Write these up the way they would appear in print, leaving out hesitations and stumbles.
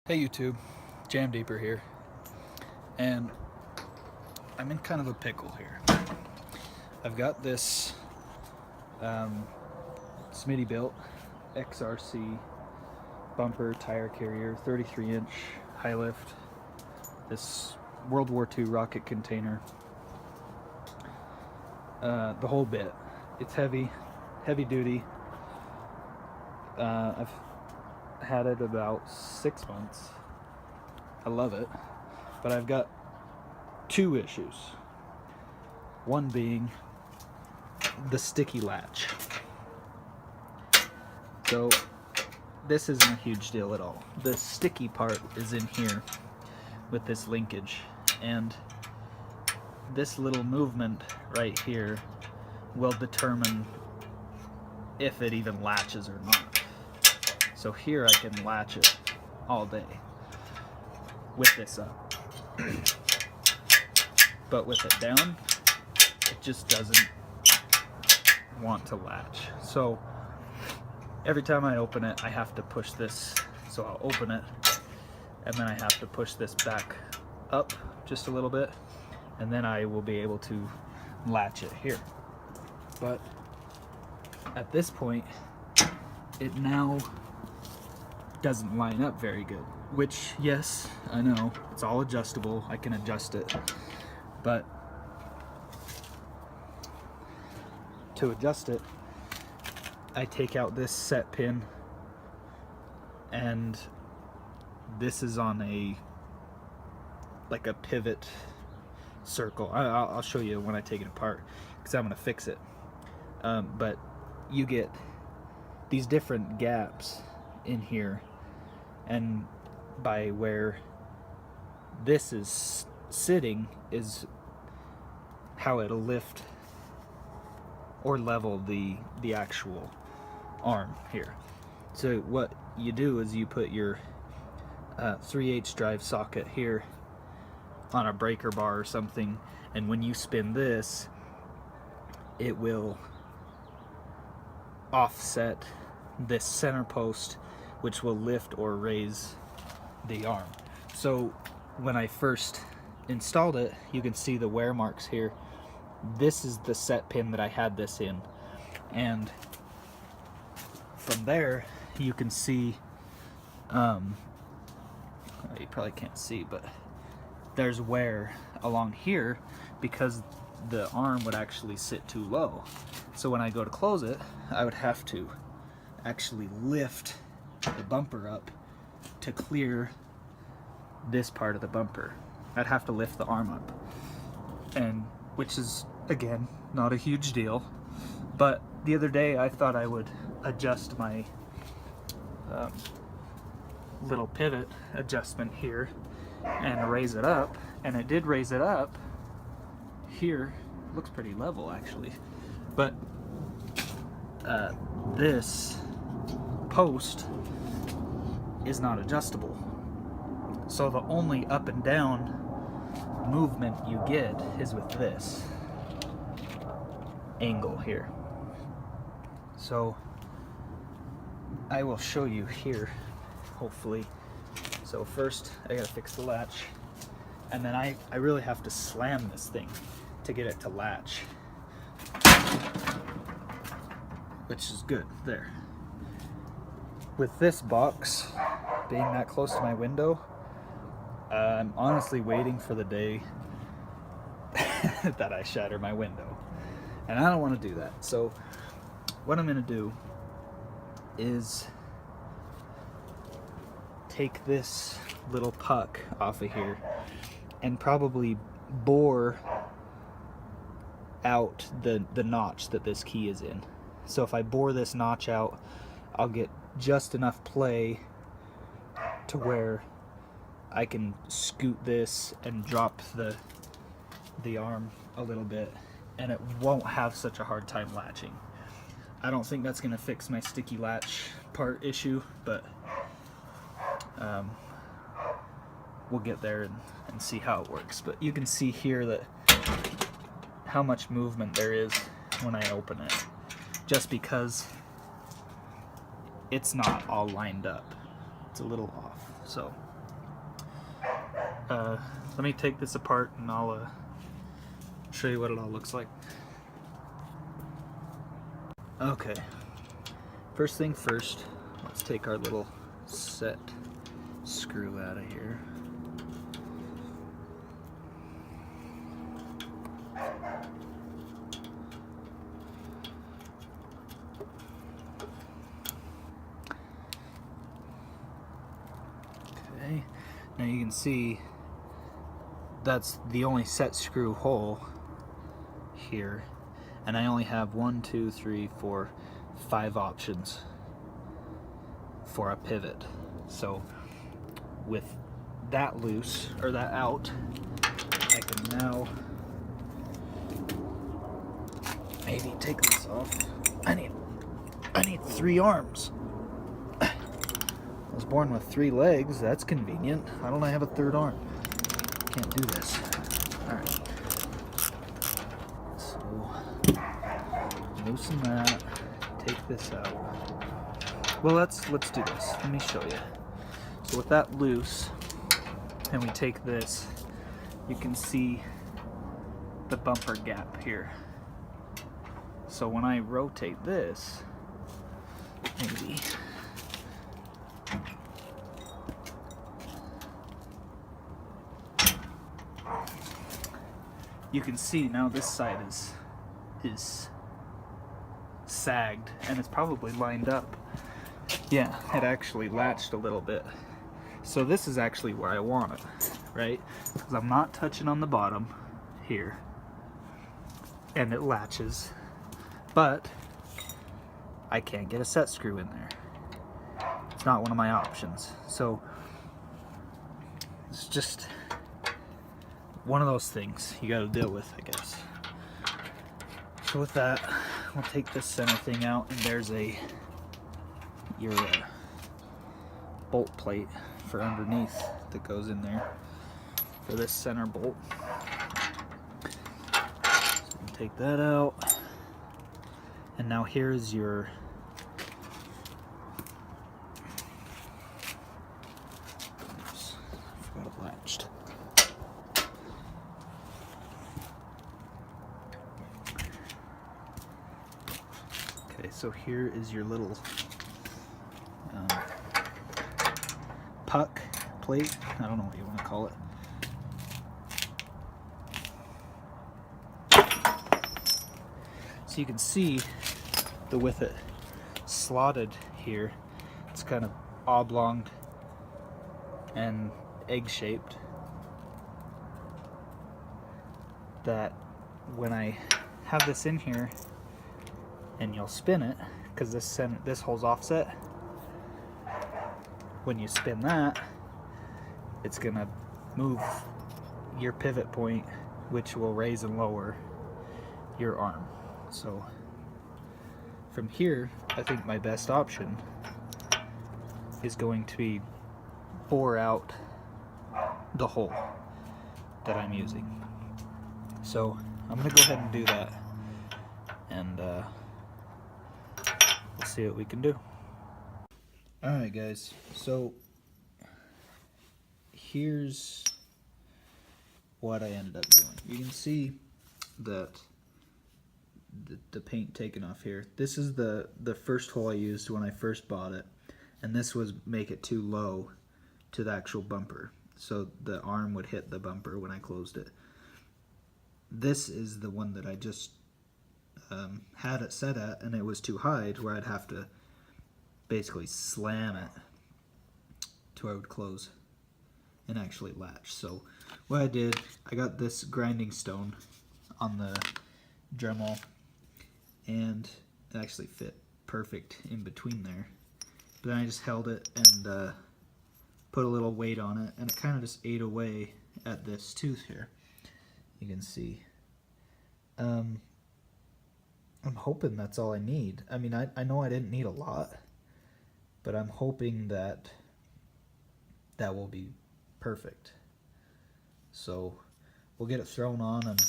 Hey YouTube, Jam Deeper here, and I'm in kind of a pickle here. I've got this Smittybilt XRC Bumper tire carrier, 33-inch high lift, this World War II rocket container, the whole bit. It's heavy duty. I've had it about 6 months. I love it, but I've got two issues. One being the sticky latch. So this isn't a huge deal at all. The sticky part is in here with this linkage, and this little movement right here will determine if it even latches or not. So here I can latch it all day with this up. But with it down, it just doesn't want to latch. So every time I open it, I have to push this. So I'll open it, and then I have to push this back up just a little bit, and then I will be able to latch it here. But at this point, it now doesn't line up very good, which, yes, I know it's all adjustable. I can adjust it, but to adjust it, I take out this set pin, and this is on a pivot circle. I'll show you when I take it apart, because I'm gonna fix it. But you get these different gaps in here, and by where this is sitting is how it'll lift or level the actual arm here. So what you do is you put your 3/8 drive socket here on a breaker bar or something, and when you spin this, it will offset this center post, which will lift or raise the arm. So when I first installed it, you can see the wear marks here. This is the set pin that I had this in, and from there you can see, you probably can't see, but there's wear along here because the arm would actually sit too low. So when I go to close it, I would have to actually lift the bumper up to clear this part of the bumper. I'd have to lift the arm up, and which is, again, not a huge deal. But the other day I thought I would adjust my little pivot adjustment here and raise it up, and it did raise it up here. Looks pretty level actually, but this post is not adjustable. So the only up and down movement you get is with this angle here. So I will show you here, hopefully. So first I gotta fix the latch, and then I really have to slam this thing to get it to latch, which is good there. With this box being that close to my window, I'm honestly waiting for the day that I shatter my window, and I don't want to do that. So what I'm going to do is take this little puck off of here and probably bore out the notch that this key is in. So if I bore this notch out, I'll get just enough play to where I can scoot this and drop the arm a little bit, and it won't have such a hard time latching. I don't think that's going to fix my sticky latch part issue, but we'll get there and see how it works. But you can see here that how much movement there is when I open it, just because it's not all lined up. It's a little off. So Let me take this apart and I'll show you what it all looks like. Okay, first thing first, let's take our little set screw out of here. Okay, now you can see that's the only set screw hole here, and I only have 1, 2, 3, 4, 5 options for a pivot. So with that loose, or that out, I can now maybe take this off. I need 3 arms. I was born with 3 legs, that's convenient. Why don't I have a 3rd arm? Can't do this. Alright. So loosen that, take this out. Well, let's do this. Let me show you. So with that loose, and we take this, you can see the bumper gap here. So when I rotate this, maybe, you can see now this side is sagged, and it's probably lined up. Yeah, it actually latched a little bit. So this is actually where I want it, right? Because I'm not touching on the bottom here, and it latches, but I can't get a set screw in there. It's not one of my options. So it's just one of those things you got to deal with, I guess. So with that, we'll take this center thing out, and there's your bolt plate for underneath that goes in there for this center bolt. So we'll take that out, and now here's your I forgot it latched. Okay, so here is your little puck plate. I don't know what you want to call it. So you can see with it slotted here, it's kind of oblong and egg-shaped, that when I have this in here and you'll spin it, because this hole's offset, when you spin that, it's gonna move your pivot point, which will raise and lower your arm. So from here, I think my best option is going to be bore out the hole that I'm using. So I'm gonna go ahead and do that, and we'll see what we can do. Alright guys, so here's what I ended up doing. You can see that the paint taken off here. This is the first hole I used when I first bought it, and this was make it too low to the actual bumper, so the arm would hit the bumper when I closed it. This is the one that I just had it set at, and it was too high to where I'd have to basically slam it to where it would close and actually latch. So what I did, I got this grinding stone on the Dremel, and it actually fit perfect in between there. But then I just held it and put a little weight on it, and it kind of just ate away at this tooth here. You can see. I'm hoping that's all I need. I mean, I know I didn't need a lot, but I'm hoping that that will be perfect. So we'll get it thrown on and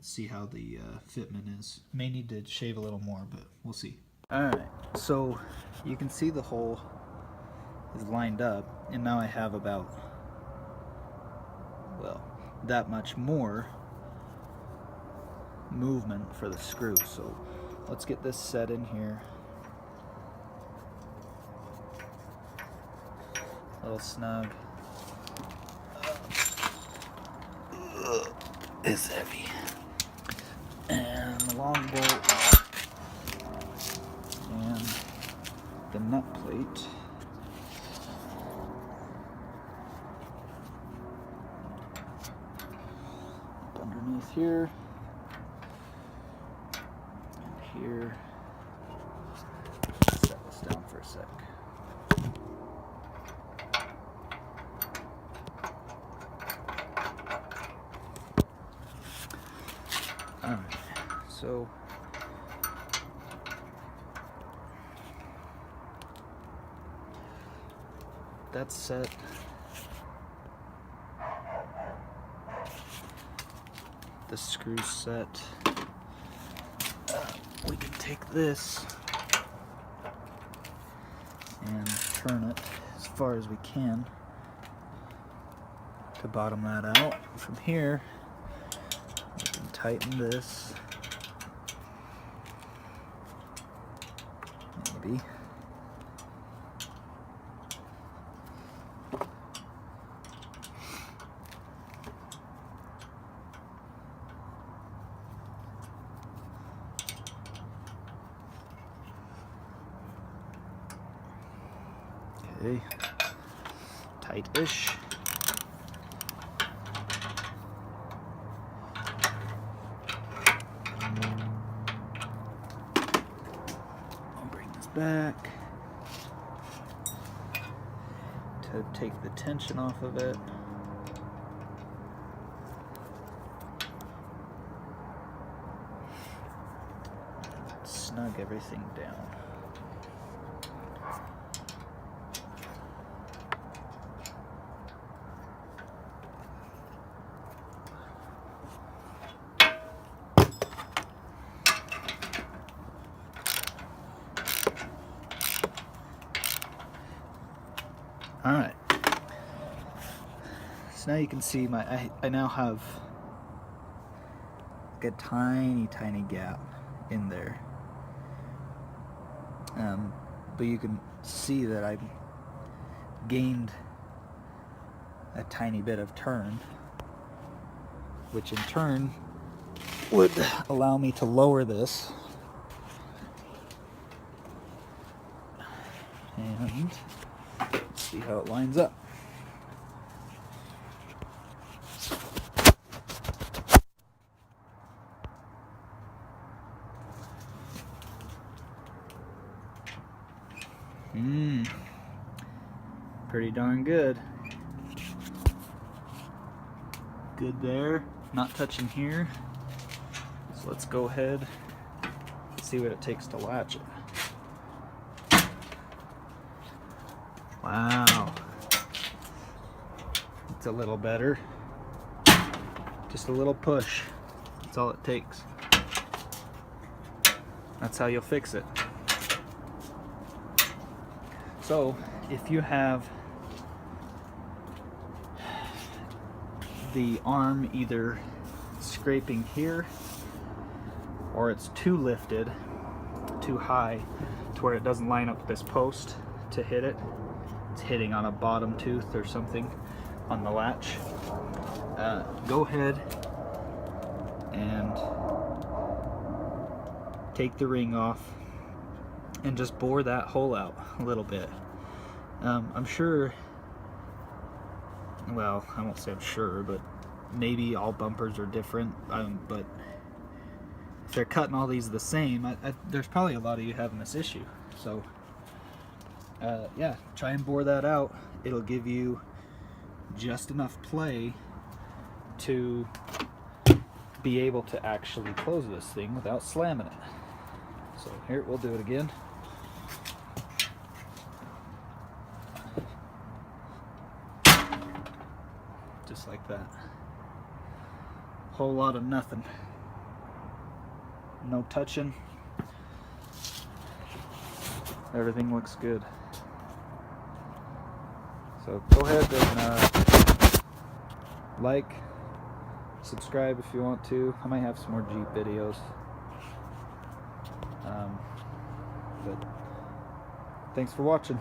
see how the fitment is. May need to shave a little more, but we'll see. Alright, so you can see the hole is lined up, and now I have about that much more movement for the screw. So let's get this set in here. A little snug. It's heavy. And the long bolt and the nut plate. Up underneath here. And here. Set this down for a sec. Alright, so that's set. The screw's set. We can take this and turn it as far as we can to bottom that out. From here, we can tighten this. Maybe. Okay, tight-ish. I'll bring this back to take the tension off of it. Snug everything down. All right, so now you can see I now have like a tiny gap in there, but you can see that I've gained a tiny bit of turn, which in turn would allow me to lower this and see how it lines up. Pretty darn good. Good there. Not touching here. So let's go ahead and see what it takes to latch it. Wow. It's a little better. Just a little push. That's all it takes. That's how you'll fix it. So, if you have the arm either scraping here or it's too lifted, too high to where it doesn't line up with this post to hit it, it's hitting on a bottom tooth or something on the latch, go ahead and take the ring off and just bore that hole out a little bit. I'm sure, well, I won't say I'm sure, but maybe all bumpers are different, but if they're cutting all these the same, there's probably a lot of you having this issue. So yeah, try and bore that out. It'll give you just enough play to be able to actually close this thing without slamming it. So here, we'll do it again. Just like that. Whole lot of nothing. No touching. Everything looks good. So go ahead and like, Subscribe if you want to. I might have some more Jeep videos. But thanks for watching.